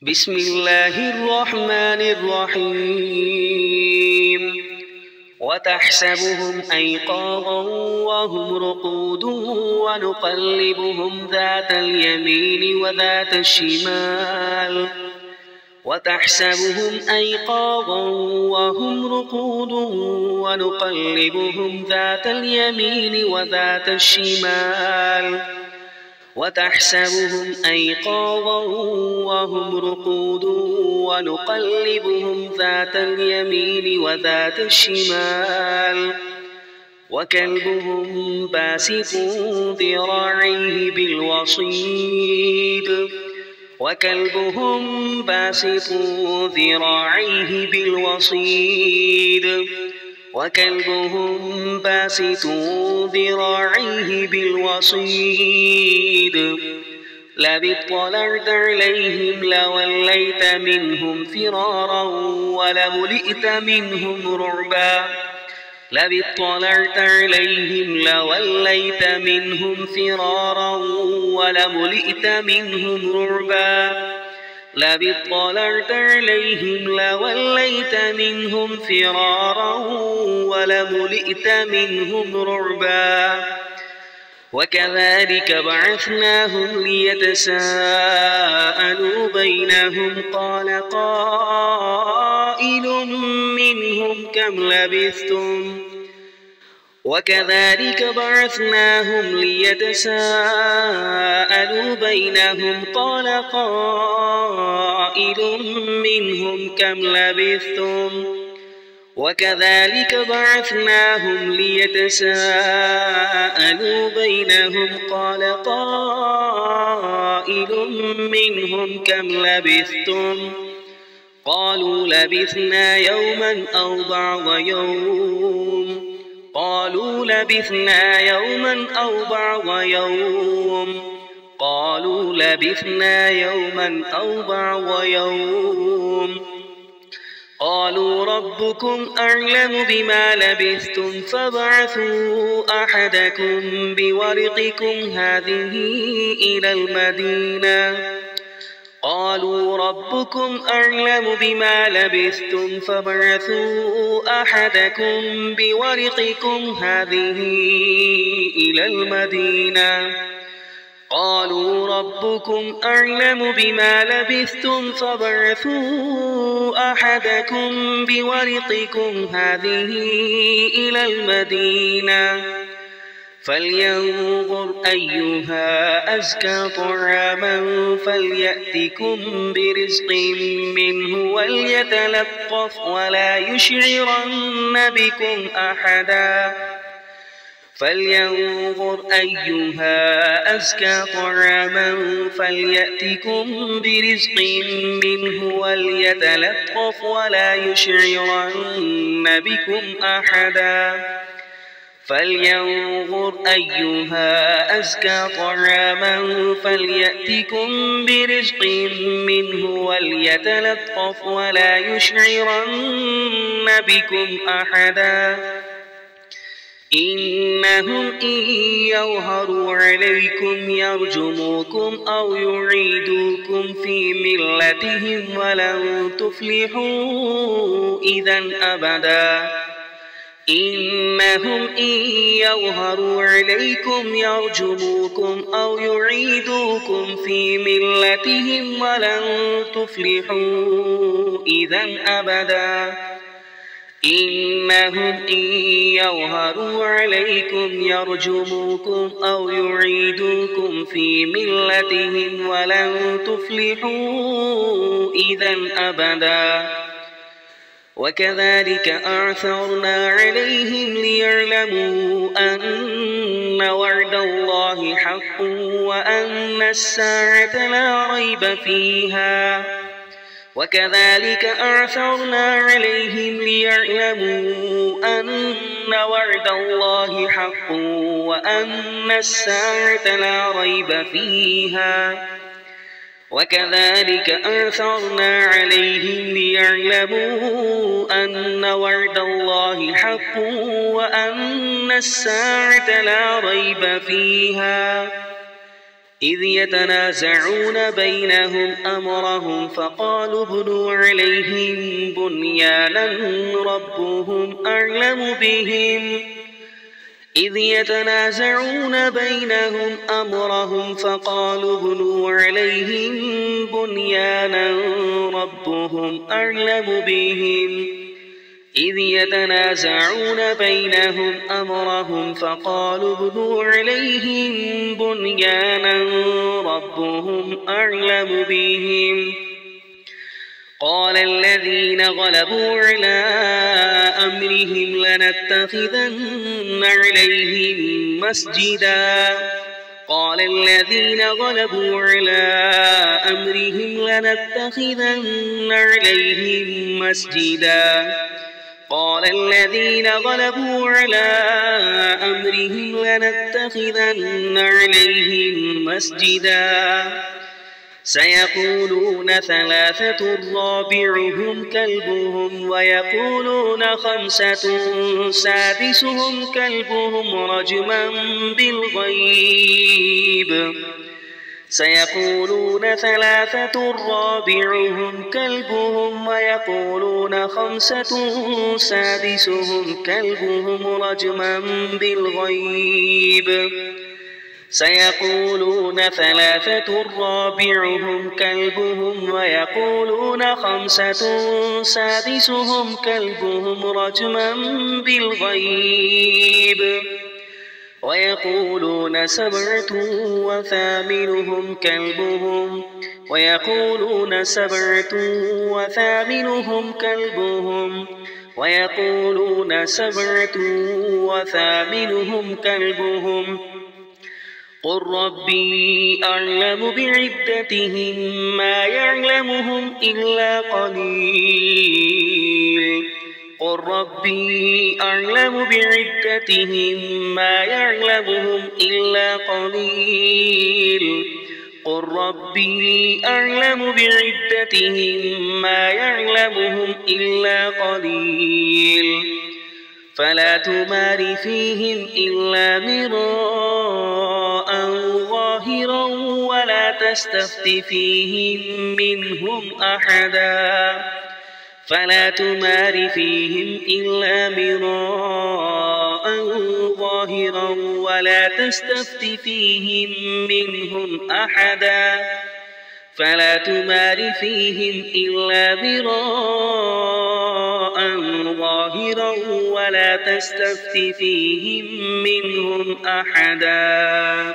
بسم الله الرحمن الرحيم وتحسبهم أيقاظا وهم رقود ونقلبهم ذات اليمين وذات الشمال وتحسبهم أيقاظا وهم رقود ونقلبهم ذات اليمين وذات الشمال وتحسبهم أيقاظا وهم رقود ونقلبهم ذات اليمين وذات الشمال وكلبهم باسط ذراعيه بالوصيد وكلبهم باسط ذراعيه بالوصيد وكلبهم باسط ذراعيه بالوصيد لئن اطلعت عليهم لوليت منهم فرارا ولملئت منهم رعبا لئن اطلعت عليهم لوليت منهم فرارا ولملئت منهم رعبا لئن اطلعت عليهم لوليت منهم فرارا ولملئت منهم رعبا وكذلك بعثناهم ليتساءلوا بينهم قال قائل منهم كم لبثتم وكذلك بعثناهم ليتساءلوا بينهم قال قائل منهم كم لبثتم وكذلك بعثناهم ليتساءلوا بينهم قال قائل منهم كم لبثتم قالوا لبثنا يوما أو بعض يوم قالوا لبثنا يوما أو بعض يوم قالوا لبثنا يوما أو بعض يوم قالوا ربكم أعلم بما لبثتم فابعثوا أحدكم بورقكم هذه إلى المدينة قالوا ربكم أعلم بما لبثتم فابعثوا أحدكم بورقكم هذه إلى المدينة قالوا ربكم أعلم بما لبثتم فابعثوا أحدكم بورقكم هذه إلى المدينة فلينظر أيها أزكى طعاما فليأتكم برزق منه وليتلطف ولا يشعرن بكم أحدا فلينظر أيها أزكى طعاما فليأتكم برزق منه وليتلطف ولا يشعرن بكم أحدا فلينظر أيها أزكى طعاما فليأتكم برزق منه وليتلطف ولا يشعرن بكم أحدا إنهم إن يظهروا عليكم يرجموكم أو يعيدوكم في ملتهم ولن تفلحوا إذا أبدا إنهم إن يظهروا عليكم يرجموكم أو يعيدوكم في ملتهم ولن تفلحوا إذا أبدا إنهم إن يظهروا عليكم يرجموكم أو يعيدوكم في ملتهم ولن تفلحوا إذا أبدا وكذلك أعثرنا عليهم ليعلموا أن وعد الله حق وأن الساعة لا ريب فيها وكذلك أعثرنا عليهم ليعلموا أن وعد الله حق وأن الساعة لا ريب فيها وكذلك أعثرنا عليهم ليعلموا أن وعد الله حق وأن الساعة لا ريب فيها إذ يتنازعون بينهم أمرهم فقالوا ابنوا عليهم بنيانا ربهم أعلم بهم إذ يتنازعون بينهم أمرهم فقالوا ابنوا عليهم بنيانا ربهم أعلم بهم إذ يتنازعون بينهم أمرهم فقالوا ابنوا عليهم بنيانا ربهم أعلم بهم قال الذين غلبوا على أمرهم لنتخذن عليهم مسجدا قال الذين غلبوا على أمرهم لنتخذن عليهم مسجدا قال الذين غلبوا على أمرهم لنتخذن عليهم مسجدا سيقولون ثلاثة رابعهم كلبهم ويقولون خمسة سادسهم كلبهم رجما بالغيب سيقولون ثلاثة رابعهم كلبهم ويقولون خمسة سادسهم كلبهم رجما بالغيب سيقولون ثلاثة رابعهم كلبهم ويقولون خمسة سادسهم كلبهم رجما بالغيب ويقولون سبعة وثامنهم كلبهم ويقولون سبعة وثامنهم كلبهم ويقولون سبعة وثامنهم كلبهم قل ربي أعلم بعدتهم ما يعلمهم إلا قليل قل ربي أعلم بعدتهم ما يعلمهم إلا قليل قل ربي أعلم بعدتهم ما يعلمهم إلا قليل فلا تمار فيهم إلا مراء ظاهرا ولا تستفت فيهم منهم أحدا فلا تمار فيهم إلا مراء ظاهرا ولا تستفت فيهم منهم أحدا فلا تمار فيهم إلا مراء ظاهرا ولا تستفت فيهم منهم أحدا